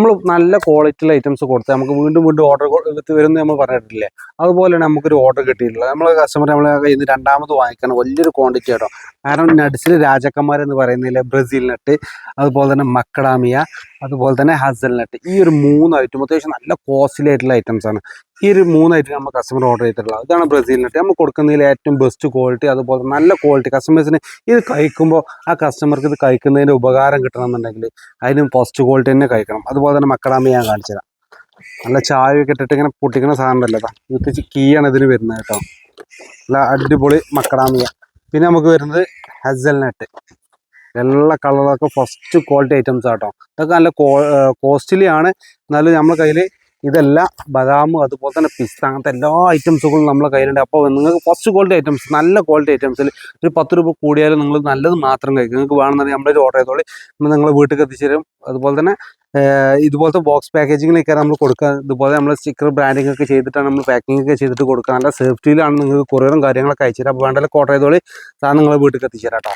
നമ്മൾ നല്ല ക്വാളിറ്റിയുള്ള ഐറ്റംസ് കൊടുത്താൽ നമുക്ക് വീണ്ടും വീണ്ടും ഓർഡർ വരുമെന്ന് നമ്മൾ പറഞ്ഞിട്ടില്ലേ, അതുപോലെയാണ് നമുക്കൊരു ഓർഡർ കിട്ടിയിട്ടുള്ളത്. നമ്മളെ കസ്റ്റമർ നമ്മളെ കയ്യിൽ നിന്ന് രണ്ടാമത് വാങ്ങിക്കണം വലിയൊരു ക്വാണ്ടിറ്റി കേട്ടോ. കാരണം നട്ട്സിൽ രാജക്കന്മാരെന്ന് പറയുന്നില്ല, ബ്രസീൽ നട്ട്, അതുപോലെ തന്നെ മക്കഡാമിയ, അതുപോലെ തന്നെ ഹസൽ നട്ട്. ഈ ഒരു 3 ഐറ്റം അത്യാവശ്യം നല്ല കോസ്റ്റ്ലി ആയിട്ടുള്ള ഐറ്റംസ് ആണ്. ഈ ഒരു 3 ഐറ്റം നമ്മൾ കസ്റ്റമർ ഓർഡർ ചെയ്തിട്ടുള്ളത്. ഇതാണ് ബ്രസീൽ നട്ട്. നമ്മൾ കൊടുക്കുന്നതിൽ ഏറ്റവും ബെസ്റ്റ് ക്വാളിറ്റി, അതുപോലെ നല്ല ക്വാളിറ്റി കസ്റ്റമേഴ്സിന് ഇത് കഴിക്കുമ്പോൾ ആ കസ്റ്റമർക്ക് ഇത് കഴിക്കുന്നതിൻ്റെ ഉപകാരം കിട്ടണമെന്നുണ്ടെങ്കിൽ അതിന് ഫസ്റ്റ് ക്വാളിറ്റി തന്നെ കഴിക്കണം. അതുപോലെ തന്നെ മക്കഡാമിയ ഞാൻ കാണിച്ചു തരാം. നല്ല ചായയൊക്കെ ഇട്ടിട്ട് ഇങ്ങനെ പൊട്ടിക്കുന്ന സാധനം ഉണ്ടല്ലോ, ഇത് കീയാണ് ഇതിന് വരുന്നത് കേട്ടോ. നല്ല അടിപൊളി മക്കഡാമിയ. പിന്നെ നമുക്ക് വരുന്നത് ഹസൽ നട്ട്. എല്ലാ കളറൊക്കെ ഫസ്റ്റ് ക്വാളിറ്റി ഐറ്റംസ് ആട്ടോ. ഇതൊക്കെ നല്ല കോസ്റ്റ്ലി ആണ്. എന്നാലും നമ്മുടെ കയ്യിൽ ഇതെല്ലാം ബദാം, അതുപോലെ തന്നെ പിസ്ത, അങ്ങനത്തെ എല്ലാ ഐറ്റംസുകളും നമ്മുടെ കയ്യിലുണ്ട്. അപ്പോൾ നിങ്ങൾക്ക് ഫസ്റ്റ് ക്വാളിറ്റി ഐറ്റംസ്, നല്ല ക്വാളിറ്റി ഐറ്റംസിൽ ഒരു 10 രൂപ കൂടിയാലും നിങ്ങൾ നല്ലത് മാത്രം കഴിക്കും. നിങ്ങൾക്ക് വേണമെന്നുണ്ടെങ്കിൽ നമ്മളൊരു ഓർഡർ ചെയ്തോളി, നമ്മൾ വീട്ടിൽ എത്തിച്ചു തരും. അതുപോലെ തന്നെ ഇതുപോലത്തെ ബോക്സ് പാക്കേജിങ്ങിലൊക്കെ നമ്മൾ കൊടുക്കുക. ഇതുപോലെ നമ്മൾ സ്റ്റിക്കർ ബ്രാൻഡിങ് ഒക്കെ ചെയ്തിട്ടാണ് നമ്മൾ പാക്കിംഗ് ഒക്കെ ചെയ്തിട്ട് കൊടുക്കുക. നല്ല സേഫ്റ്റിയിലാണ് നിങ്ങൾക്ക് കൊറിയറും കാര്യങ്ങളൊക്കെ അയച്ചു തരാം. അപ്പോൾ വേണ്ടല്ലോ ഓർഡർ ചെയ്തോളി, സാധനം നിങ്ങളെ വീട്ടിൽ എത്തിച്ചു തരാം കേട്ടോ.